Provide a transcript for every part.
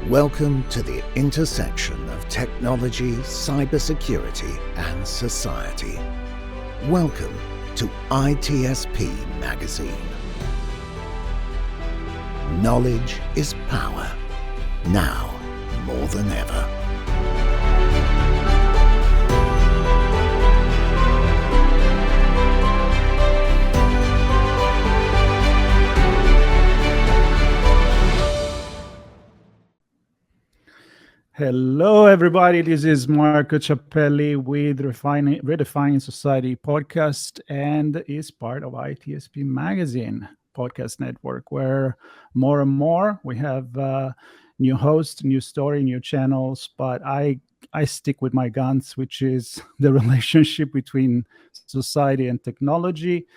Welcome to the intersection of technology, cybersecurity, and society. Welcome to ITSPmagazine. Knowledge is power, now more than ever. Hello, everybody. This is Marco Ciappelli with Redefining Society Podcast, and is part of ITSPmagazine podcast network, where more and more we have new hosts, new story, new channels. But I stick with my guns, which is the relationship between society and technology,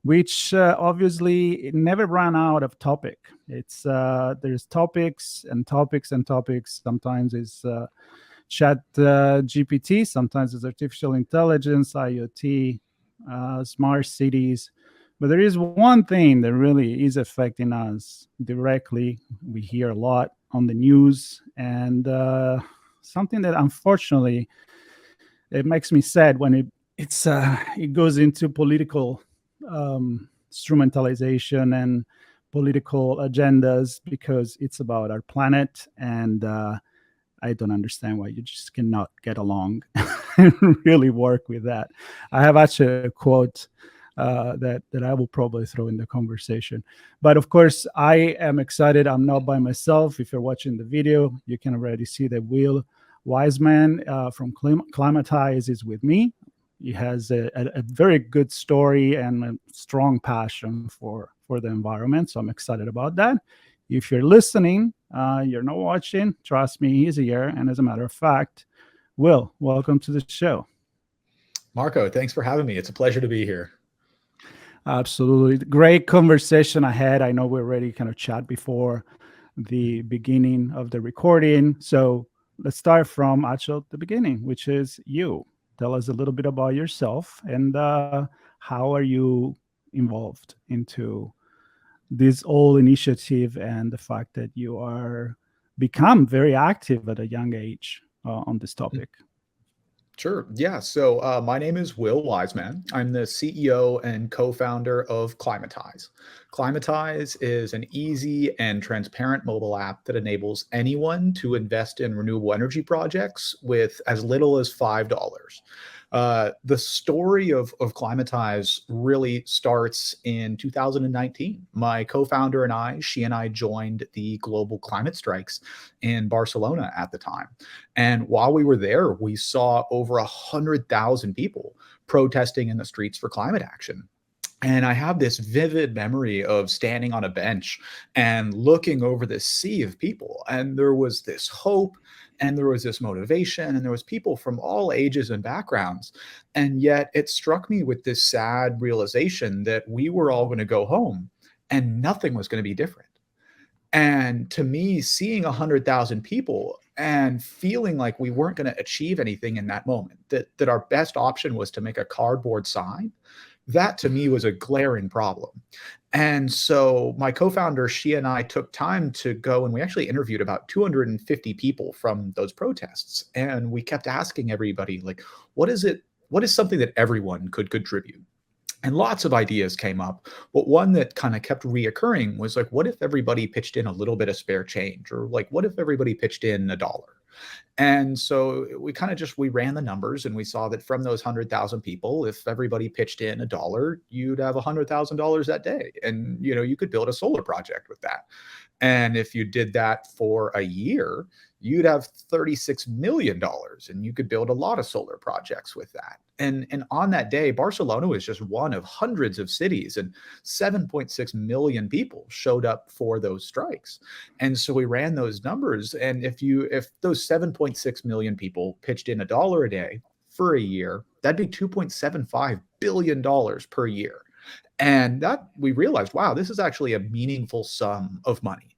which obviously never ran out of topic. It's there's topics and topics and topics. Sometimes it's chat GPT, sometimes it's artificial intelligence, IoT, smart cities. But there is one thing that really is affecting us directly. We hear a lot on the news, and something that unfortunately it makes me sad when it goes into political instrumentalization and political agendas, because it's about our planet, and I don't understand why you just cannot get along and really work with that. I have actually a quote that I will probably throw in the conversation. But of course, I am excited. I'm not by myself. If you're watching the video, you can already see that Will Wiseman from Climatize is with me. He has a very good story and a strong passion for the environment. So I'm excited about that. If you're listening, you're not watching, trust me, he's here. And as a matter of fact, Will, welcome to the show. Marco, thanks for having me. It's a pleasure to be here. Absolutely. Great conversation ahead. I know we already kind of chat before the beginning of the recording. So let's start from actually the beginning, which is you. Tell us a little bit about yourself and how are you involved into this whole initiative and the fact that you are become very active at a young age on this topic. Sure. Yeah. So my name is Will Wiseman. I'm the CEO and co-founder of Climatize. Climatize is an easy and transparent mobile app that enables anyone to invest in renewable energy projects with as little as $5. The story of Climatize really starts in 2019. My co-founder and I joined the global climate strikes in Barcelona at the time. And while we were there, we saw over 100,000 people protesting in the streets for climate action. And I have this vivid memory of standing on a bench and looking over this sea of people. And there was this hope, and there was this motivation, and there was people from all ages and backgrounds. And yet it struck me with this sad realization that we were all going to go home and nothing was going to be different. And to me, seeing 100,000 people and feeling like we weren't going to achieve anything in that moment, that our best option was to make a cardboard sign, that to me was a glaring problem. And so my co-founder, she and I took time to go, and we actually interviewed about 250 people from those protests. And we kept asking everybody, like, what is something that everyone could contribute? And lots of ideas came up, but one that kind of kept reoccurring was like, what if everybody pitched in a little bit of spare change? Or like, what if everybody pitched in $1? And so we ran the numbers, and we saw that from those 100,000 people, if everybody pitched in $1, you'd have $100,000 that day. And, you could build a solar project with that. And if you did that for a year, you'd have $36 million, and you could build a lot of solar projects with that. And on that day, Barcelona was just one of hundreds of cities, and 7.6 million people showed up for those strikes. And so we ran those numbers. And if those 7.6 million people pitched in $1 a day for a year, that'd be $2.75 billion per year. And that we realized, wow, this is actually a meaningful sum of money.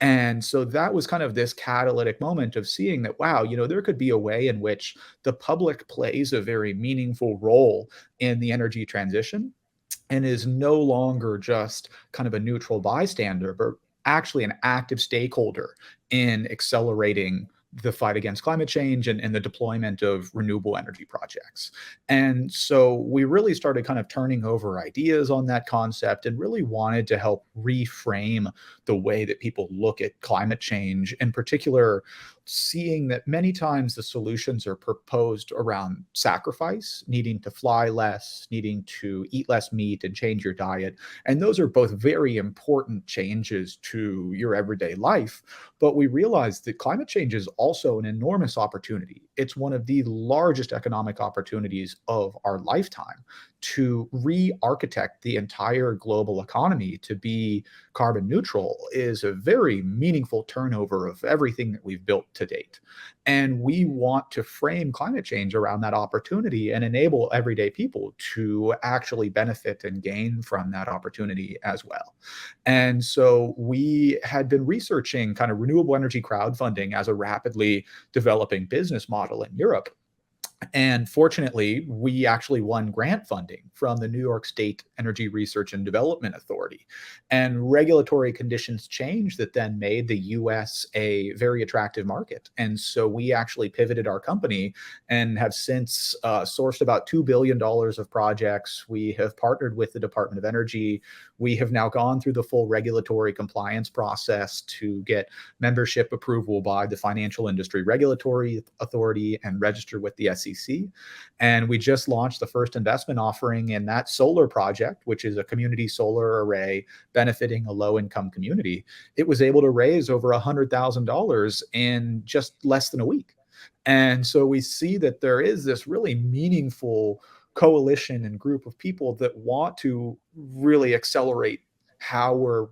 And so that was kind of this catalytic moment of seeing that, wow, there could be a way in which the public plays a very meaningful role in the energy transition and is no longer just kind of a neutral bystander, but actually an active stakeholder in accelerating the fight against climate change and the deployment of renewable energy projects. And so we really started kind of turning over ideas on that concept and really wanted to help reframe the way that people look at climate change, in particular, seeing that many times the solutions are proposed around sacrifice, needing to fly less, needing to eat less meat and change your diet. And those are both very important changes to your everyday life. But we realized that climate change is also an enormous opportunity. It's one of the largest economic opportunities of our lifetime to re-architect the entire global economy to be carbon neutral is a very meaningful turnover of everything that we've built to date. And we want to frame climate change around that opportunity and enable everyday people to actually benefit and gain from that opportunity as well. And so we had been researching kind of renewable energy crowdfunding as a rapidly developing business model in Europe. And fortunately, we actually won grant funding from the New York State Energy Research and Development Authority. And regulatory conditions changed that then made the US a very attractive market. And so we actually pivoted our company and have since sourced about $2 billion of projects. We have partnered with the Department of Energy. We have now gone through the full regulatory compliance process to get membership approval by the Financial Industry Regulatory Authority and register with the SEC. And we just launched the first investment offering in that solar project, which is a community solar array benefiting a low-income community. It was able to raise over $100,000 in just less than a week. And so we see that there is this really meaningful coalition and group of people that want to really accelerate how we're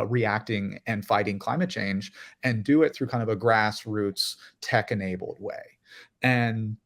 reacting and fighting climate change, and do it through kind of a grassroots tech-enabled way. And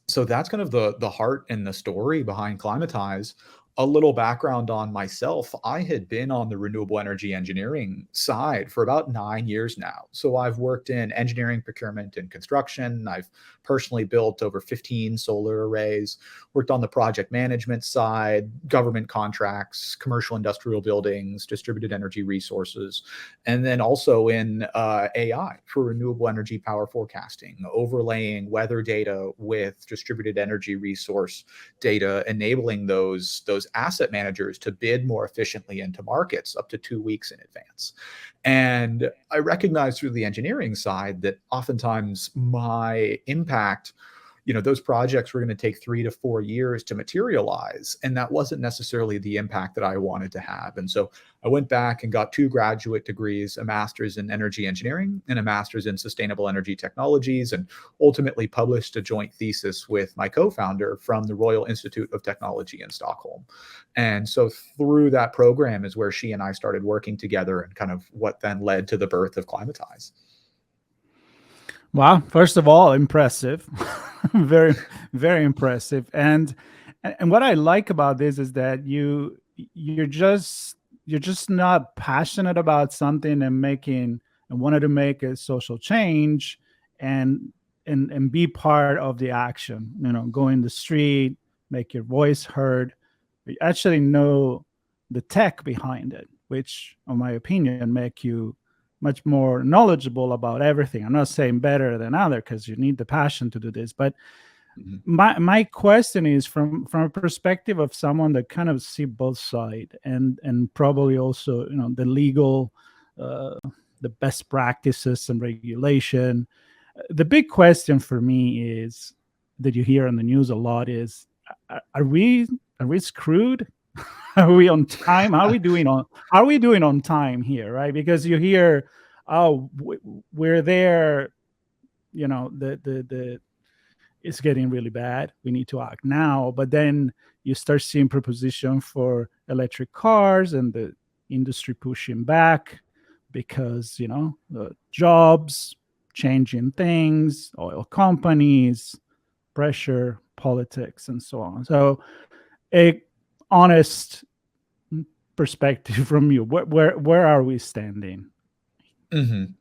so that's kind of the heart and the story behind Climatize. A little background on myself. I had been on the renewable energy engineering side for about 9 years now. So I've worked in engineering, procurement, and construction. I've personally built over 15 solar arrays, worked on the project management side, government contracts, commercial industrial buildings, distributed energy resources, and then also in AI for renewable energy power forecasting, overlaying weather data with distributed energy resource data, enabling those asset managers to bid more efficiently into markets up to 2 weeks in advance. And I recognize through the engineering side that oftentimes my impact, those projects were going to take 3 to 4 years to materialize. And that wasn't necessarily the impact that I wanted to have. And so I went back and got 2 graduate degrees, a master's in energy engineering and a master's in sustainable energy technologies, and ultimately published a joint thesis with my co-founder from the Royal Institute of Technology in Stockholm. And so through that program is where she and I started working together, and kind of what then led to the birth of Climatize. Wow. First of all, impressive. Very, very impressive. And what I like about this is that you're just not passionate about something and wanted to make a social change and be part of the action, go in the street, make your voice heard. You actually know the tech behind it, which, in my opinion, make you much more knowledgeable about everything. I'm not saying better than other, because you need the passion to do this. But my question is from a perspective of someone that kind of see both sides and probably also, the legal, the best practices and regulation. The big question for me is that you hear on the news a lot is, are we screwed? Are we on time? How are we doing on time here, right? Because you hear, oh, we're there, it's getting really bad. We need to act now. But then you start seeing proposition for electric cars and the industry pushing back because, jobs, changing things, oil companies, pressure, politics, and so on. So a honest perspective from you, where are we standing?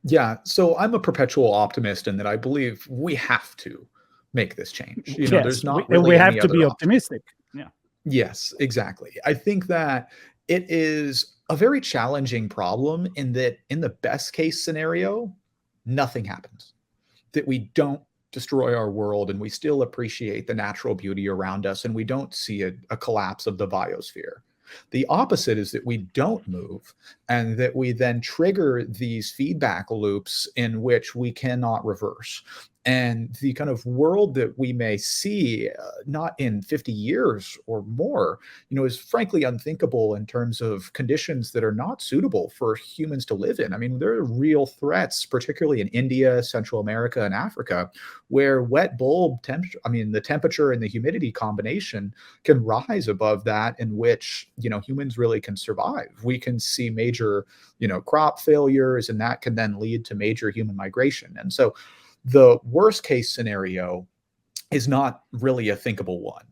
Yeah, so I'm a perpetual optimist in that I believe we have to make this change. Yes, there's not really we any have to be other optimistic. Yeah. Yes, exactly. I think that it is a very challenging problem in that in the best case scenario, nothing happens, that we don't destroy our world and we still appreciate the natural beauty around us and we don't see a collapse of the biosphere. The opposite is that we don't move and that we then trigger these feedback loops in which we cannot reverse. And the kind of world that we may see, not in 50 years or more, is frankly unthinkable in terms of conditions that are not suitable for humans to live in. I mean, there are real threats, particularly in India, Central America, and Africa, where wet bulb temperature, the temperature and the humidity combination can rise above that in which, humans really can survive. We can see major, crop failures, and that can then lead to major human migration. And so the worst case scenario is not really a thinkable one.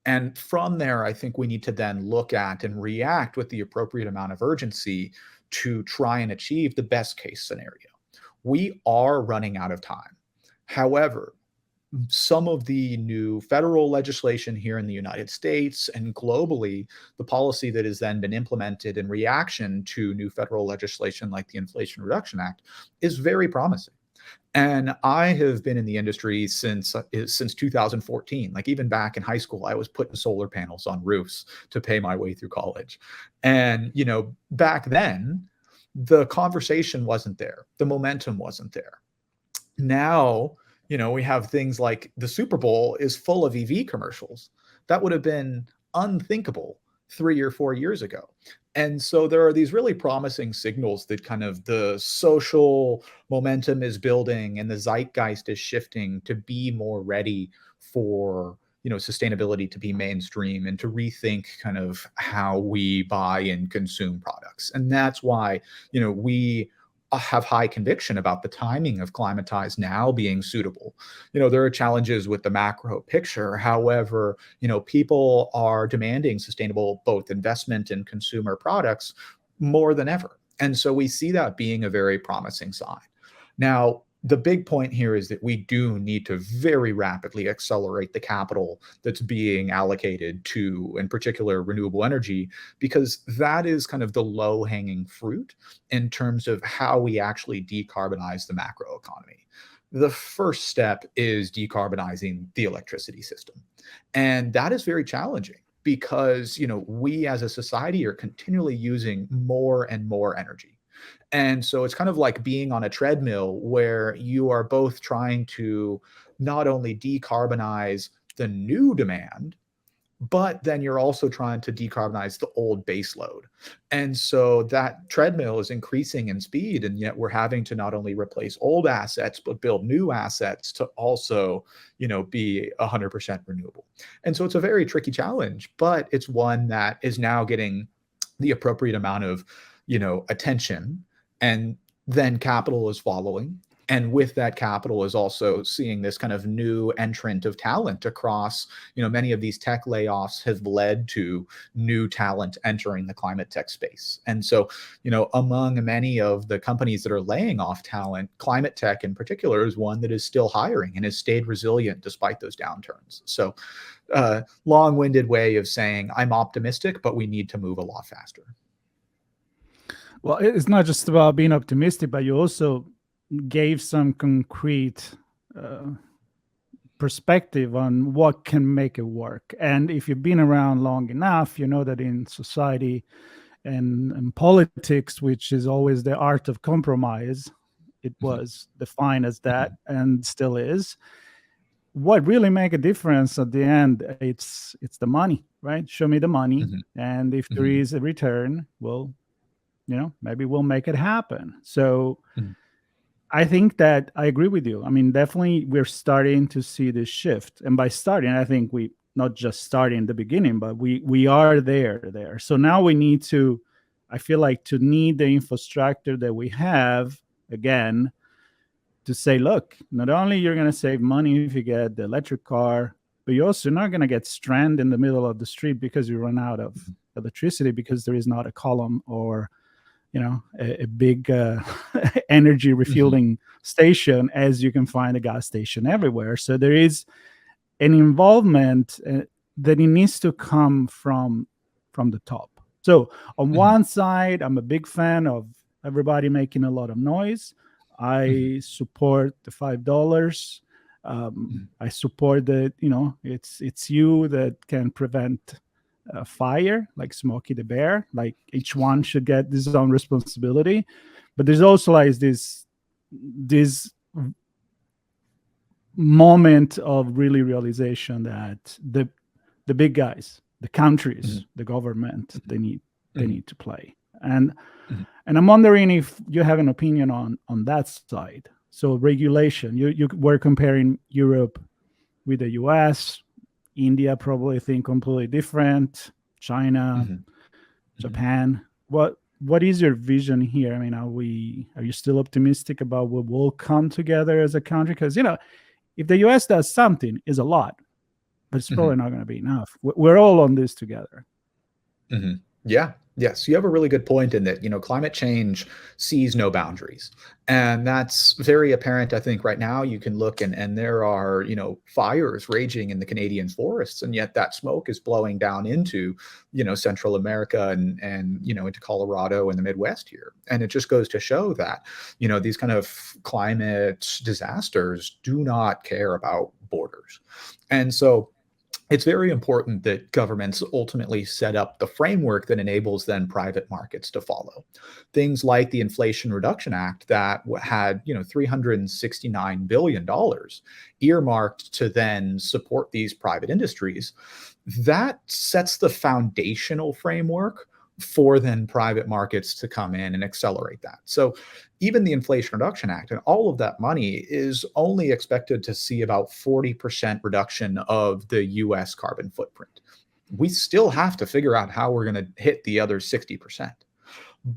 And from there, I think we need to then look at and react with the appropriate amount of urgency to try and achieve the best case scenario. We are running out of time. However, some of the new federal legislation here in the United States and globally, the policy that has then been implemented in reaction to new federal legislation like the Inflation Reduction Act is very promising. And I have been in the industry since 2014. Like even back in high school, I was putting solar panels on roofs to pay my way through college. And, back then, the conversation wasn't there. The momentum wasn't there. Now, we have things like the Super Bowl is full of EV commercials. That would have been unthinkable 3 or 4 years ago. And so there are these really promising signals that kind of the social momentum is building and the zeitgeist is shifting to be more ready for, sustainability to be mainstream and to rethink kind of how we buy and consume products. And that's why, we have high conviction about the timing of Climatize now being suitable. There are challenges with the macro picture. However, people are demanding sustainable both investment and consumer products more than ever. And so we see that being a very promising sign. Now, the big point here is that we do need to very rapidly accelerate the capital that's being allocated to, in particular, renewable energy, because that is kind of the low-hanging fruit in terms of how we actually decarbonize the macro economy. The first step is decarbonizing the electricity system. And that is very challenging because, we as a society are continually using more and more energy. And so it's kind of like being on a treadmill where you are both trying to not only decarbonize the new demand, but then you're also trying to decarbonize the old base load. And so that treadmill is increasing in speed, and yet we're having to not only replace old assets, but build new assets to also, be 100% renewable. And so it's a very tricky challenge, but it's one that is now getting the appropriate amount of, attention, and then capital is following. And with that capital is also seeing this kind of new entrant of talent across, many of these tech layoffs have led to new talent entering the climate tech space. And so, among many of the companies that are laying off talent, climate tech in particular is one that is still hiring and has stayed resilient despite those downturns. So long-winded way of saying I'm optimistic, but we need to move a lot faster. Well, it's not just about being optimistic, but you also gave some concrete perspective on what can make it work. And if you've been around long enough, you know that in society and politics, which is always the art of compromise, it was defined as that and still is. What really make a difference at the end, it's the money, right? Show me the money. And if there is a return, well, maybe we'll make it happen. So I think that I agree with you. I mean, definitely we're starting to see this shift. And by starting, I think we not just starting in the beginning, but we are there. So now we need to, I feel like to need the infrastructure that we have again to say, look, not only you're going to save money if you get the electric car, but you're also not going to get stranded in the middle of the street because you run out of electricity because there is not a column or a big energy refueling station as you can find a gas station everywhere. So there is an involvement that it needs to come from the top. So on one side, I'm a big fan of everybody making a lot of noise. I support the $5. I support that, it's you that can prevent fire, like Smokey the Bear. Like each one should get his own responsibility. But there's also like this moment of really realization that the big guys, the countries, the government, they need to play. And I'm wondering if you have an opinion on that side. So regulation, you were comparing Europe with the US, India probably think completely different, China, Japan. What is your vision here? I mean, are you still optimistic about what will come together as a country? Because, if the US does something, is a lot, but it's probably not going to be enough. We're all on this together. Yeah. Yes. You have a really good point in that, climate change sees no boundaries. And that's very apparent, I think, right now. You can look and there are, fires raging in the Canadian forests, and yet that smoke is blowing down into, Central America and into Colorado and the Midwest here. And it just goes to show that, these kind of climate disasters do not care about borders. And so it's very important that governments ultimately set up the framework that enables then private markets to follow. Things like the Inflation Reduction Act that had, $369 billion earmarked to then support these private industries. That sets the foundational framework for then private markets to come in and accelerate that. So even the Inflation Reduction Act and all of that money is only expected to see about 40% reduction of the US carbon footprint. We still have to figure out how we're going to hit the other 60%.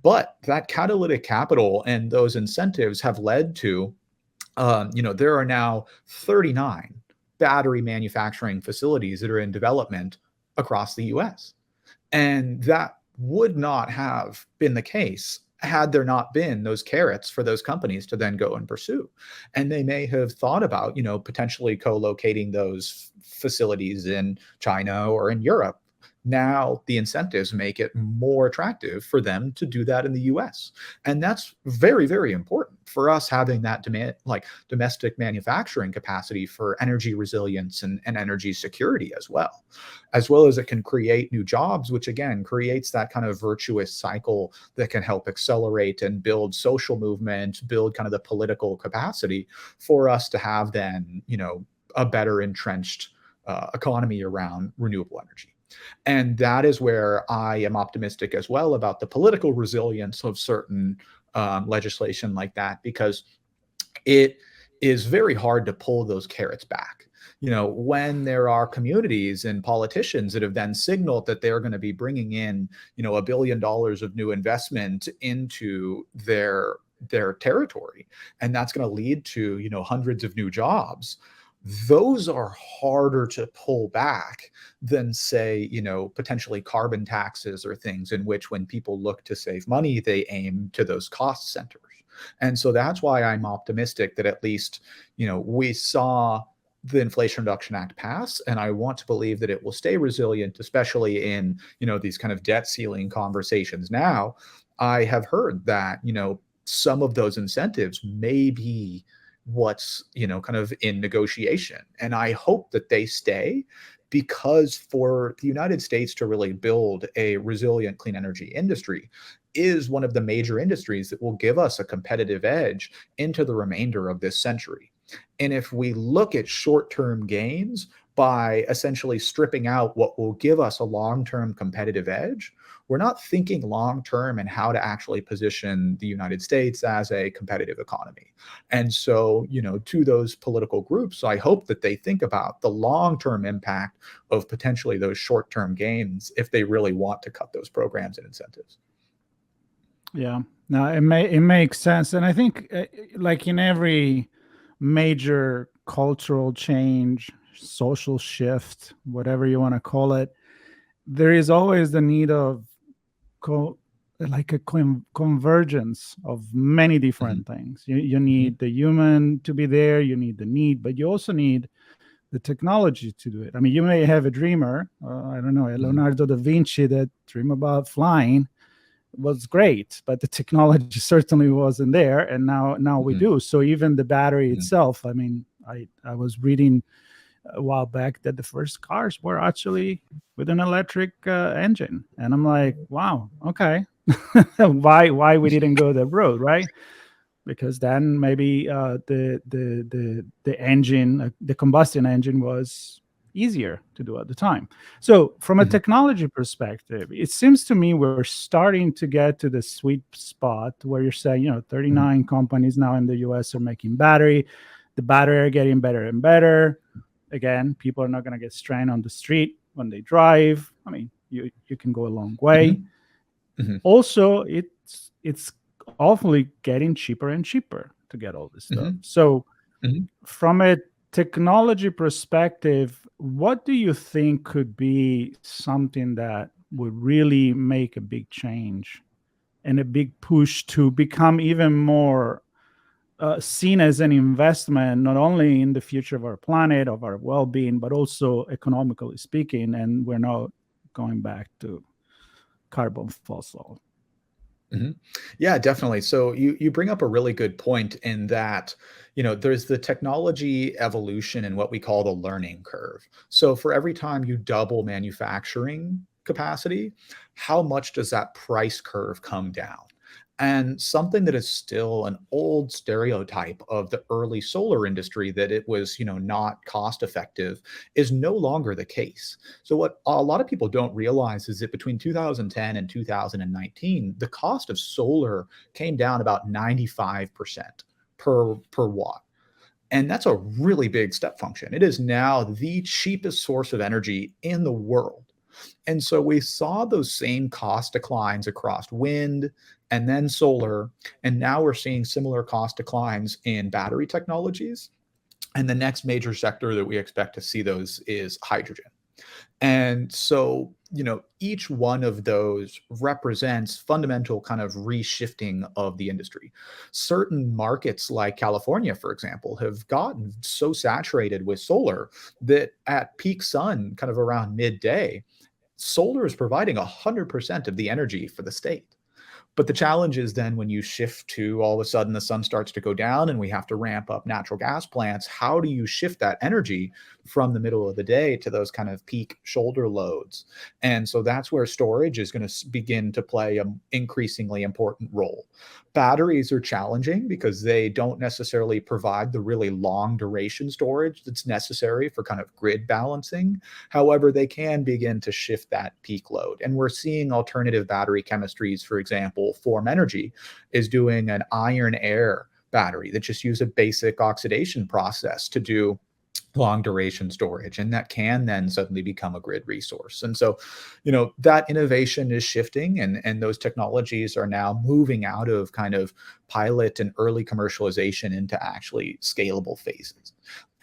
But that catalytic capital and those incentives have led to, there are now 39 battery manufacturing facilities that are in development across the US. And that would not have been the case had there not been those carrots for those companies to then go and pursue. And they may have thought about, potentially co-locating those facilities in China or in Europe. Now the incentives make it more attractive for them to do that in the US. And that's very, very important for us having that demand, like domestic manufacturing capacity for energy resilience and energy security as well as it can create new jobs, which again creates that kind of virtuous cycle that can help accelerate and build social movement, build kind of the political capacity for us to have then, a better entrenched economy around renewable energy. And that is where I am optimistic as well about the political resilience of certain legislation like that, because it is very hard to pull those carrots back. When there are communities and politicians that have then signaled that they're going to be bringing in, $1 billion of new investment into their territory, and that's going to lead to, hundreds of new jobs. Those are harder to pull back than, say, potentially carbon taxes or things in which when people look to save money, they aim to those cost centers. And so that's why I'm optimistic that at least, we saw the Inflation Reduction Act pass, and I want to believe that it will stay resilient, especially in, these kind of debt ceiling conversations. Now, I have heard that, some of those incentives may be what's kind of in negotiation, and I hope that they stay, because for the United States to really build a resilient clean energy industry is one of the major industries that will give us a competitive edge into the remainder of this century. And if we look at short-term gains by essentially stripping out what will give us a long-term competitive edge, we're not thinking long-term and how to actually position the United States as a competitive economy. And so, to those political groups, I hope that they think about the long-term impact of potentially those short-term gains if they really want to cut those programs and incentives. Yeah, no, it makes sense. And I think like in every major cultural change, social shift, whatever you want to call it, there is always the need of convergence of many different things. You need the human to be there, you need the need, but you also need the technology to do it. I mean, you may have a dreamer, I don't know, Leonardo da Vinci that dream about flying was great, but the technology certainly wasn't there, and now we do. So even the battery itself, I mean, I was reading a while back that the first cars were actually with an electric engine, and I'm like, wow, okay. why we didn't go that road, right? Because then maybe the engine, the combustion engine, was easier to do at the time. So from a technology perspective, it seems to me we're starting to get to the sweet spot where you're saying, 39 companies now in the US are making battery. The battery are getting better and better. Again, people are not going to get stranded on the street when they drive. I mean, you can go a long way. Also, it's awfully getting cheaper and cheaper to get all this stuff. So from a technology perspective, what do you think could be something that would really make a big change and a big push to become even more seen as an investment, not only in the future of our planet, of our well-being, but also economically speaking, and we're not going back to carbon fossil? Yeah, definitely. So you bring up a really good point in that, there's the technology evolution and what we call the learning curve. So for every time you double manufacturing capacity, how much does that price curve come down? And something that is still an old stereotype of the early solar industry, that it was, not cost effective, is no longer the case. So what a lot of people don't realize is that between 2010 and 2019, the cost of solar came down about 95% per watt. And that's a really big step function. It is now the cheapest source of energy in the world. And so we saw those same cost declines across wind and then solar. And now we're seeing similar cost declines in battery technologies. And the next major sector that we expect to see those is hydrogen. And so, each one of those represents fundamental kind of reshifting of the industry. Certain markets like California, for example, have gotten so saturated with solar that at peak sun, kind of around midday, solar is providing 100% of the energy for the state. But the challenge is then when you shift to all of a sudden the sun starts to go down and we have to ramp up natural gas plants, how do you shift that energy from the middle of the day to those kind of peak shoulder loads? And so that's where storage is going to begin to play an increasingly important role. Batteries are challenging because they don't necessarily provide the really long duration storage that's necessary for kind of grid balancing. However, they can begin to shift that peak load. And we're seeing alternative battery chemistries, for example, Form Energy is doing an iron air battery that just use a basic oxidation process to do long duration storage, and that can then suddenly become a grid resource. And so, that innovation is shifting, and those technologies are now moving out of kind of pilot and early commercialization into actually scalable phases.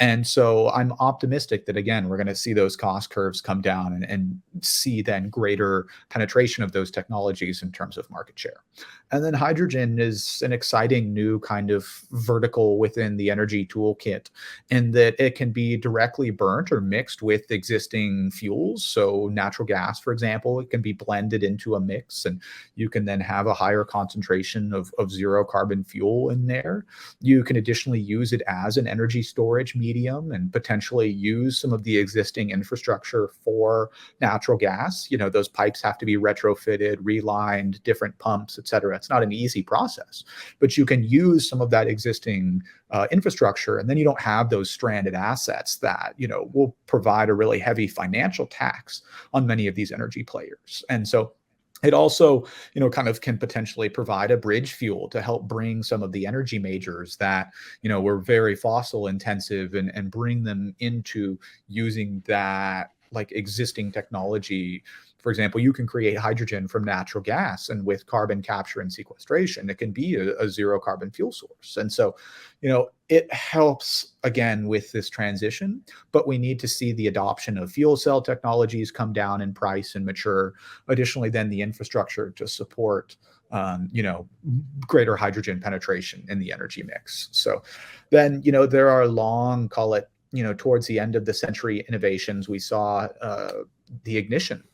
And so I'm optimistic that, again, we're going to see those cost curves come down and see then greater penetration of those technologies in terms of market share. And then hydrogen is an exciting new kind of vertical within the energy toolkit in that it can be directly burnt or mixed with existing fuels. So natural gas, for example, it can be blended into a mix, and you can then have a higher concentration of zero carbon fuel in there. You can additionally use it as an energy storage medium and potentially use some of the existing infrastructure for natural gas. Those pipes have to be retrofitted, relined, different pumps, et cetera. It's not an easy process, but you can use some of that existing infrastructure, and then you don't have those stranded assets that, will provide a really heavy financial tax on many of these energy players. And so it also, kind of can potentially provide a bridge fuel to help bring some of the energy majors that, were very fossil intensive and bring them into using that like existing technology. For example, you can create hydrogen from natural gas, and with carbon capture and sequestration, it can be a zero carbon fuel source. And so, it helps again with this transition, but we need to see the adoption of fuel cell technologies come down in price and mature. Additionally, then the infrastructure to support greater hydrogen penetration in the energy mix. So then, there are long, call it towards the end of the century innovations, we saw the ignition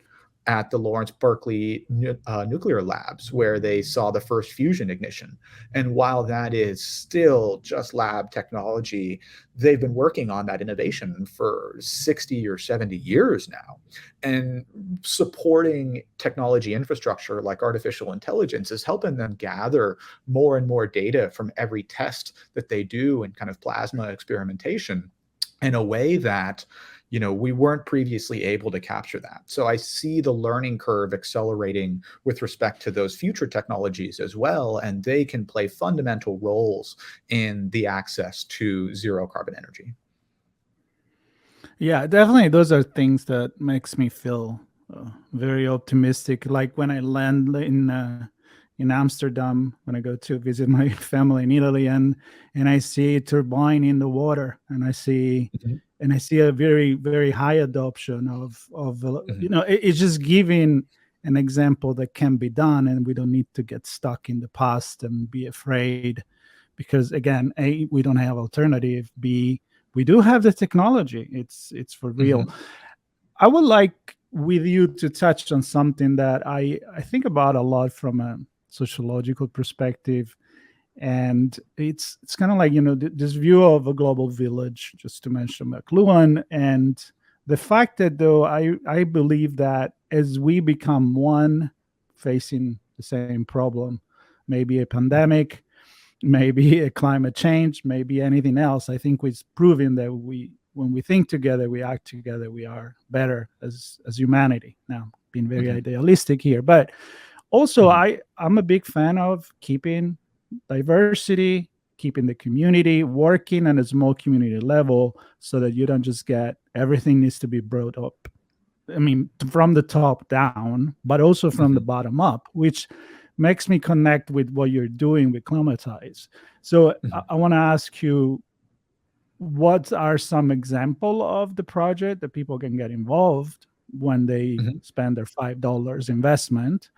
at the Lawrence Berkeley nuclear labs, where they saw the first fusion ignition. And while that is still just lab technology, they've been working on that innovation for 60 or 70 years now. And supporting technology infrastructure like artificial intelligence is helping them gather more and more data from every test that they do in kind of plasma experimentation in a way that we weren't previously able to capture that. So I see the learning curve accelerating with respect to those future technologies as well, and they can play fundamental roles in the access to zero carbon energy. Yeah, definitely. Those are things that makes me feel very optimistic. Like when I land in Amsterdam, when I go to visit my family in Italy, and I see a turbine in the water, and I see a very, very high adoption of it's just giving an example that can be done, and we don't need to get stuck in the past and be afraid, because again, A, we don't have alternative. B, we do have the technology. It's for real. I would like with you to touch on something that I think about a lot from a sociological perspective. And it's kind of like, this view of a global village, just to mention McLuhan. And the fact that, though, I believe that as we become one, facing the same problem, maybe a pandemic, maybe a climate change, maybe anything else, I think we've proven that when we think together, we act together, we are better as humanity. Now, being very idealistic here, but also I'm a big fan of keeping diversity, keeping the community working at a small community level, so that you don't just get everything needs to be brought up. I mean, from the top down, but also from the bottom up, which makes me connect with what you're doing with Climatize. So I want to ask you, what are some example of the project that people can get involved when they spend their $5 investment?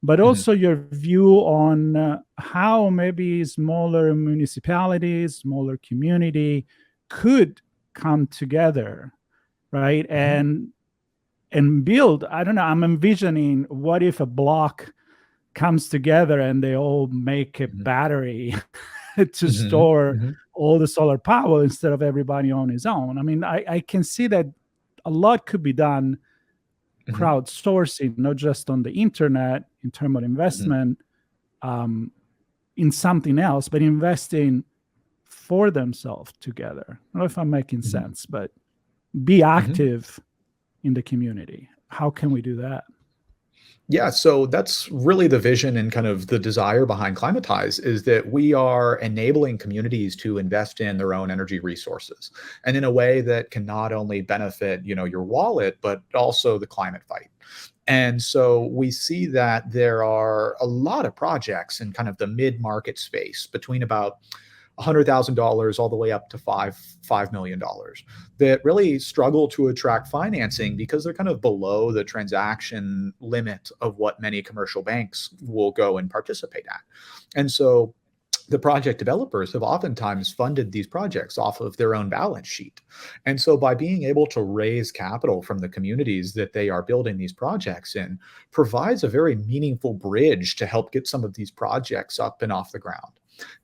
But also your view on how maybe smaller municipalities, smaller community could come together, right? And build, I don't know, I'm envisioning, what if a block comes together and they all make a battery to store all the solar power instead of everybody on his own? I mean, I can see that a lot could be done crowdsourcing, not just on the internet in terms of investment in something else, but investing for themselves together. I don't know if I'm making sense, but be active in the community. How can we do that? Yeah, so that's really the vision and kind of the desire behind Climatize, is that we are enabling communities to invest in their own energy resources, and in a way that can not only benefit, your wallet, but also the climate fight. And so we see that there are a lot of projects in kind of the mid-market space between about $100,000 all the way up to $5 million that really struggle to attract financing because they're kind of below the transaction limit of what many commercial banks will go and participate at. And so the project developers have oftentimes funded these projects off of their own balance sheet. And so by being able to raise capital from the communities that they are building these projects in, provides a very meaningful bridge to help get some of these projects up and off the ground.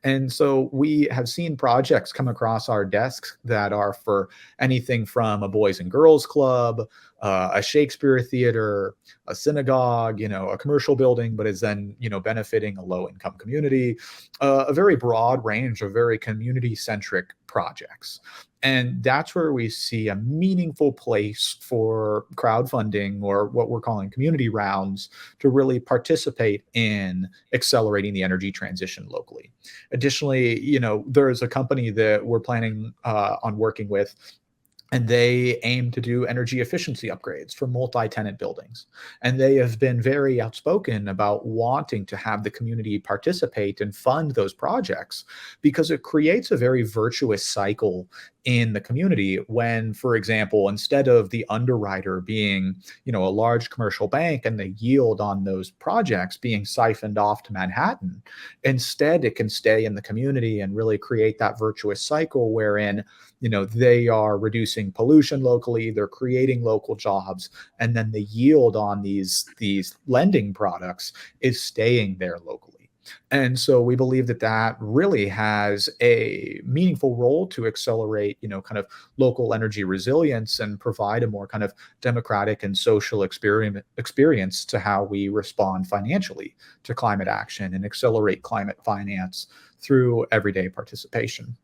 And so we have seen projects come across our desks that are for anything from a boys and girls club, a Shakespeare theater, a synagogue, a commercial building, but is then, benefiting a low-income community, a very broad range of very community-centric projects. And that's where we see a meaningful place for crowdfunding, or what we're calling community rounds, to really participate in accelerating the energy transition locally. Additionally, there's a company that we're planning on working with, and they aim to do energy efficiency upgrades for multi-tenant buildings. And they have been very outspoken about wanting to have the community participate and fund those projects, because it creates a very virtuous cycle in the community when, for example, instead of the underwriter being, a large commercial bank and the yield on those projects being siphoned off to Manhattan, instead it can stay in the community and really create that virtuous cycle wherein, they are reducing pollution locally, they're creating local jobs, and then the yield on these lending products is staying there locally. And so we believe that that really has a meaningful role to accelerate, kind of local energy resilience and provide a more kind of democratic and social experience to how we respond financially to climate action and accelerate climate finance through everyday participation.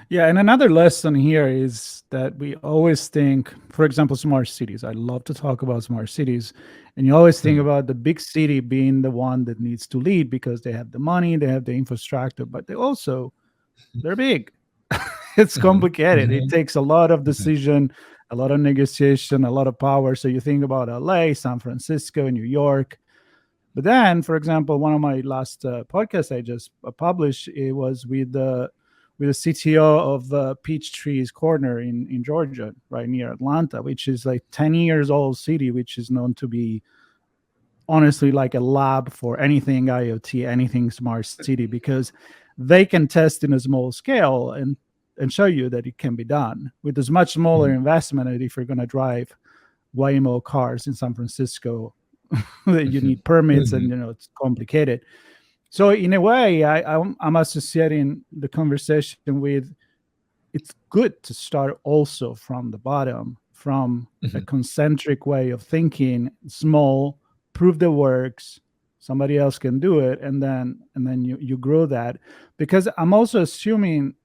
Yeah, and another lesson here is that we always think, for example, smart cities. I love to talk about smart cities. And you always think about the big city being the one that needs to lead because they have the money, they have the infrastructure, but they're big. It's complicated. It takes a lot of decision, a lot of negotiation, a lot of power. So you think about LA, San Francisco, New York. But then, for example, one of my last podcasts I just published, it was with the CTO of Peachtree's Corner in Georgia, right near Atlanta, which is like 10 years old city, which is known to be honestly like a lab for anything IoT, anything smart city, because they can test in a small scale and show you that it can be done with as much smaller investment as if you're going to drive Waymo cars in San Francisco. That you need permits and it's complicated. So in a way, I'm associating the conversation with, it's good to start also from the bottom, from a concentric way of thinking, small, prove the works, somebody else can do it, and then you grow that. Because I'm also assuming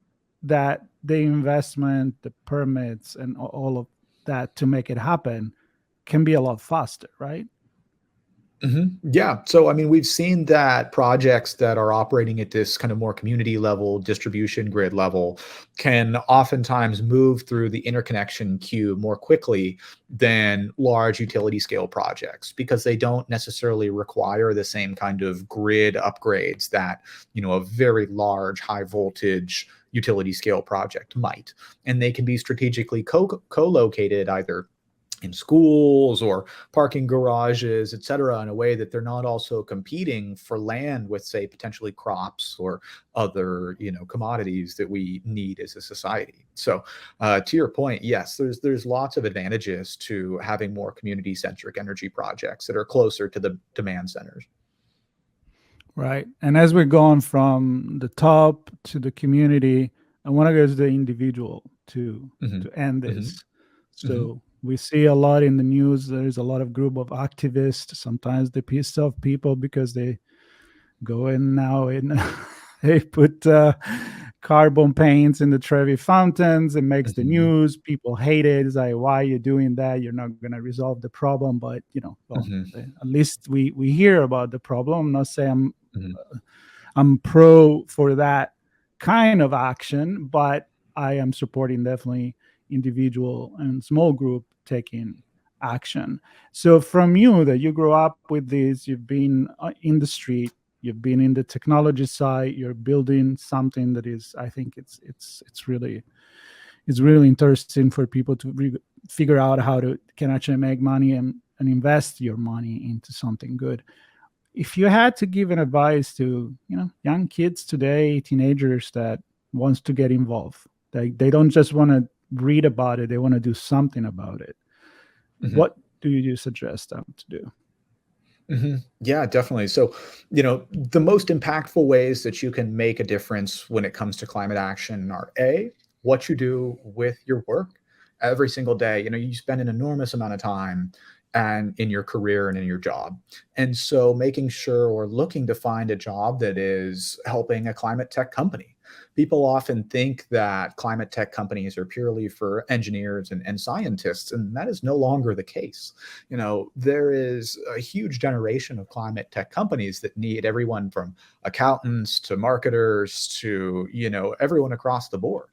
that the investment, the permits, and all of that to make it happen can be a lot faster, right? Yeah. So, I mean, we've seen that projects that are operating at this kind of more community level, distribution grid level, can oftentimes move through the interconnection queue more quickly than large utility scale projects because they don't necessarily require the same kind of grid upgrades that, a very large high voltage utility scale project might. And they can be strategically co-located either in schools or parking garages, et cetera, in a way that they're not also competing for land with, say, potentially crops or other, commodities that we need as a society. So to your point, yes, there's lots of advantages to having more community-centric energy projects that are closer to the demand centers. Right. And as we're going from the top to the community, I want to go to the individual to end this. So we see a lot in the news. There's a lot of group of activists. Sometimes they piss off people because they go in now and they put carbon paints in the Trevi fountains. It makes the news. People hate it. It's like, why are you doing that? You're not going to resolve the problem. But, at least we hear about the problem. I'm not saying I'm pro for that kind of action, but I am supporting definitely individual and small group taking action. So from you, that you grew up with this, you've been in the street, you've been in the technology side, you're building something that is, I think it's really interesting for people to figure out how to can actually make money and invest your money into something good. If you had to give an advice to young kids today, teenagers that wants to get involved, they don't just want to read about it, they want to do something about it. What do you suggest them to do? Yeah, definitely. So, the most impactful ways that you can make a difference when it comes to climate action are what you do with your work every single day. You spend an enormous amount of time and in your career and in your job. And so making sure or looking to find a job that is helping a climate tech company. People often think that climate tech companies are purely for engineers and scientists, and that is no longer the case. There is a huge generation of climate tech companies that need everyone from accountants to marketers to, everyone across the board.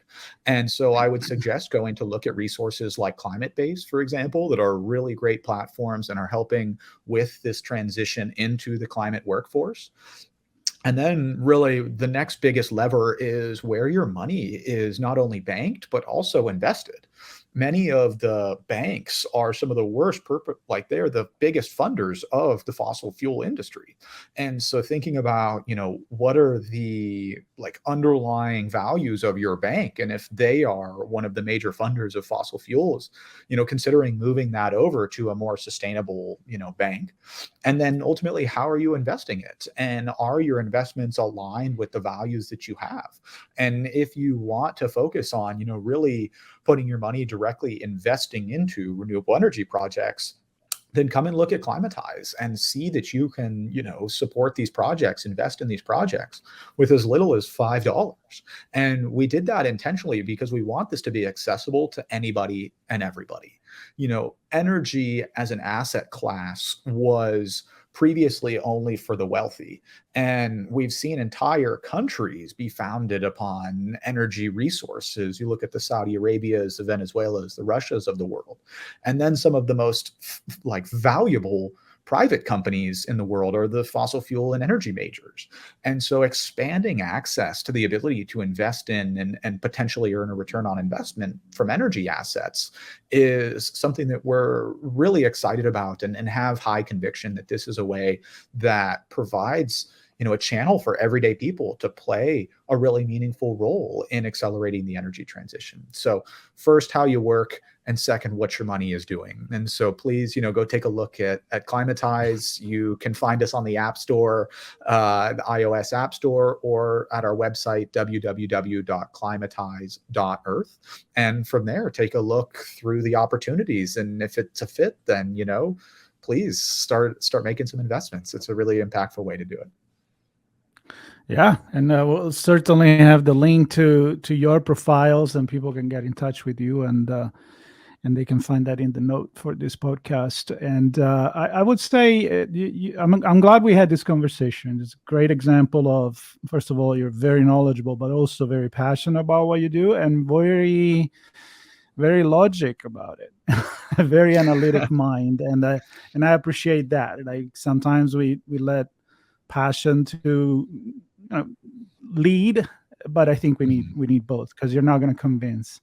And so I would suggest going to look at resources like Climate-Base, for example, that are really great platforms and are helping with this transition into the climate workforce. And then really the next biggest lever is where your money is not only banked, but also invested. Many of the banks are some of the worst, like they're the biggest funders of the fossil fuel industry. And so thinking about, what are the like underlying values of your bank? And if they are one of the major funders of fossil fuels, considering moving that over to a more sustainable, bank. And then ultimately, how are you investing it? And are your investments aligned with the values that you have? And if you want to focus on, really putting your money directly investing into renewable energy projects, then come and look at Climatize and see that you can, support these projects, invest in these projects with as little as $5. And we did that intentionally because we want this to be accessible to anybody and everybody. Energy as an asset class was previously only for the wealthy. And we've seen entire countries be founded upon energy resources. You look at the Saudi Arabias, the Venezuelas, the Russias of the world. And then some of the most valuable private companies in the world are the fossil fuel and energy majors. And so expanding access to the ability to invest in and potentially earn a return on investment from energy assets is something that we're really excited about and have high conviction that this is a way that provides a channel for everyday people to play a really meaningful role in accelerating the energy transition. So first, how you work, and second, what your money is doing. And so please, go take a look at Climatize. You can find us on the App Store, the iOS App Store, or at our website, www.climatize.earth. And from there, take a look through the opportunities. And if it's a fit, then, please start making some investments. It's a really impactful way to do it. Yeah, and we'll certainly have the link to your profiles, and people can get in touch with you, and they can find that in the note for this podcast. And I would say I'm glad we had this conversation. It's a great example of, first of all, you're very knowledgeable, but also very passionate about what you do, and very, very logic about it. A very analytic mind, and I appreciate that. Like sometimes we let passion to lead, but I think we need both, because you're not going to convince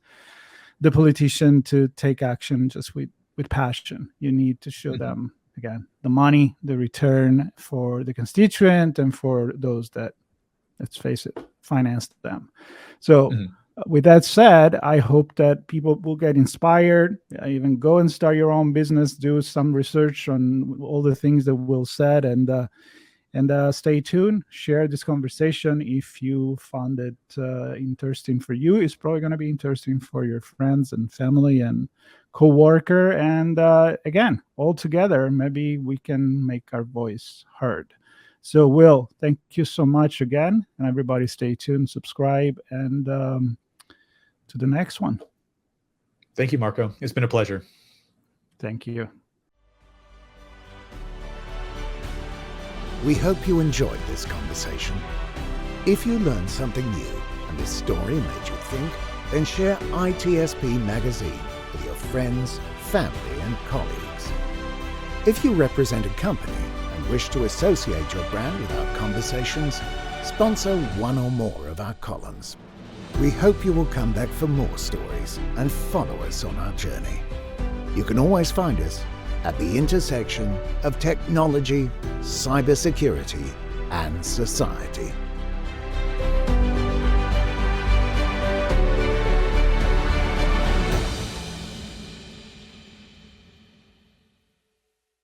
the politician to take action just with passion. You need to show them, again, the money, the return for the constituent and for those that, let's face it, finance them. So with that said, I hope that people will get inspired, even go and start your own business, do some research on all the things that Will said, and stay tuned. Share this conversation if you found it interesting for you. It's probably going to be interesting for your friends and family and co-worker. And again, all together, maybe we can make our voice heard. So, Will, thank you so much again. And everybody stay tuned, subscribe, and to the next one. Thank you, Marco. It's been a pleasure. Thank you. We hope you enjoyed this conversation. If you learned something new and this story made you think, then share ITSPmagazine with your friends, family, and colleagues. If you represent a company and wish to associate your brand with our conversations, sponsor one or more of our columns. We hope you will come back for more stories and follow us on our journey. You can always find us at the intersection of technology, cybersecurity, and society.